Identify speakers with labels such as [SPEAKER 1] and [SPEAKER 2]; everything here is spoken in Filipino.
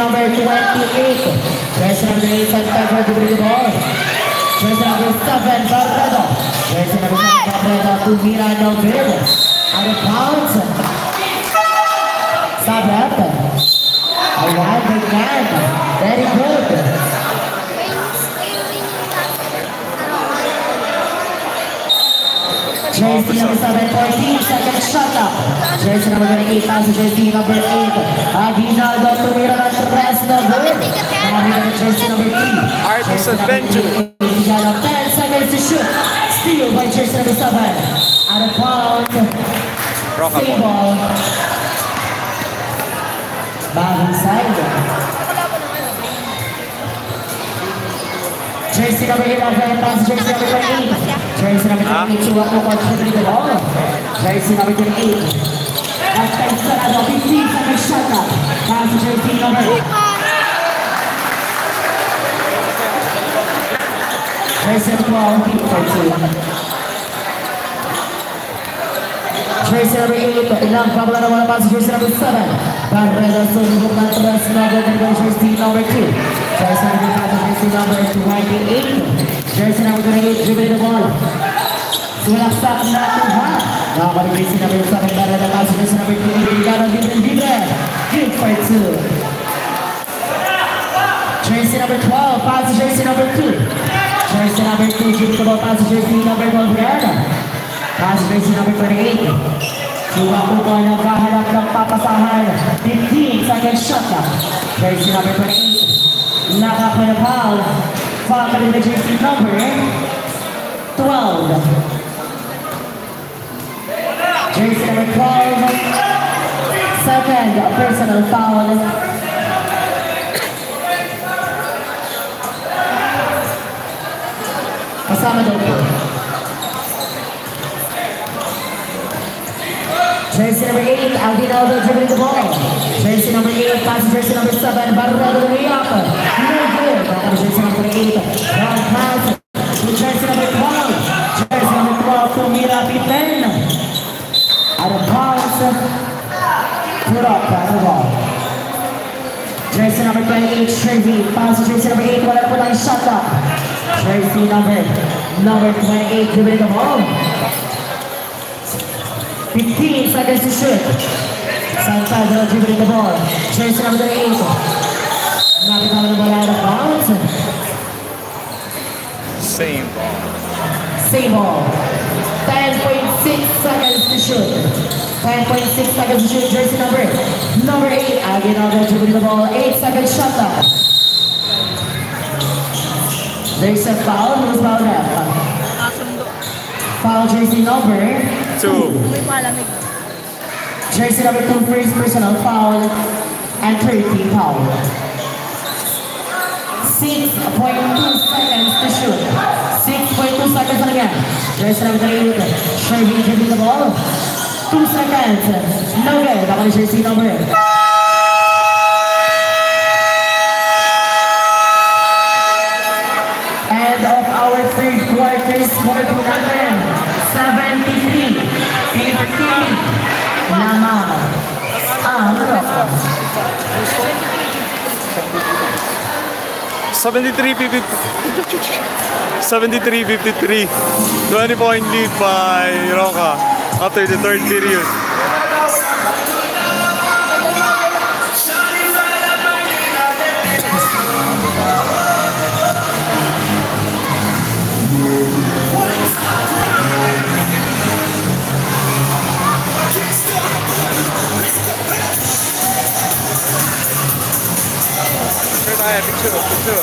[SPEAKER 1] number 28. Jersey number 8, Santiago to bring the ball. Jersey number 7, Barredo. Jersey number 7, Barredo to Mirano Verde. Out of bounds. Sabata. Alright, big man. Very good. Jersey number 7, 14, second shot up. Jersey number 8, passes jersey number 8. Aguinaldo tumira ng 3 na goal. Jersey number 3.
[SPEAKER 2] Artist Adventure.
[SPEAKER 1] 10 seconds to shoot. Steal by jersey number 7. Out of bounds. Same ball. Bagong side. Jersey number 11, pass jersey number 28. Jersey number 28, suwak mo coach na dito ball. Jersey number 28. Last time sarado, 15 seconds shot up. Pass jersey number 8. Jersey number 12, keep for 2. Jersey number 8, ilang kabala na wala pass jersey number 7. Barreda sumubok ng 3 na goal jersey number 2. Jersey number 5, jersey number 28. Jersey number 28, dribbling the ball. Sulaksak na kuha. Nakakabig jersey number 7, Barreda pass jersey number 2. Ligado libre. Good for 2. Jersey number 12, pass jersey number 2. Jersey number 2, dribbling the ball, pass jersey number 12, Barreda. Pass jersey number 28. Suwa po ko naghahanap ng papasahan. 15 seconds shot up. Jersey number 28. Nakapanapal. Foul ka rin na jersey number 12. Jersey number 12. Second personal foul. Kasama daw po. Jersey number 8, Aguinaldo dribbling the ball. Jersey number 8, passes jersey number 7, Barredo to the up. No good. Jersey number 8, long pass to jersey number 12. Jersey number 12 to Mirapiten. Out of bounds. Put up the ball. Jersey number 28, Jersey, passes jersey number 8, wala po lang shot up. Jersey number 28, dribbling the ball. 15 seconds to shoot. Santiago dribbling the ball. Jersey number 8. Nakita mo na ball out of bounds.
[SPEAKER 2] Same ball.
[SPEAKER 1] Same ball. 10.6 seconds to shoot. 10.6 seconds to shoot. Jersey number 8. Aguinaldo dribbling the ball. 8 seconds shot up. There's a foul. Who's fouled up? Foul jersey number 2. Jersey number 2, first personal foul and 13 foul. 6.2 seconds to shoot. 6.2 seconds again. Jersey number 8, Jersey dribbling the ball. 2 seconds. No good. Back on jersey number 8. End of our third quarter score to 73. 15 lamang ang Rockers.
[SPEAKER 2] 73-53. 20-point lead by Roca after the third period. Picture.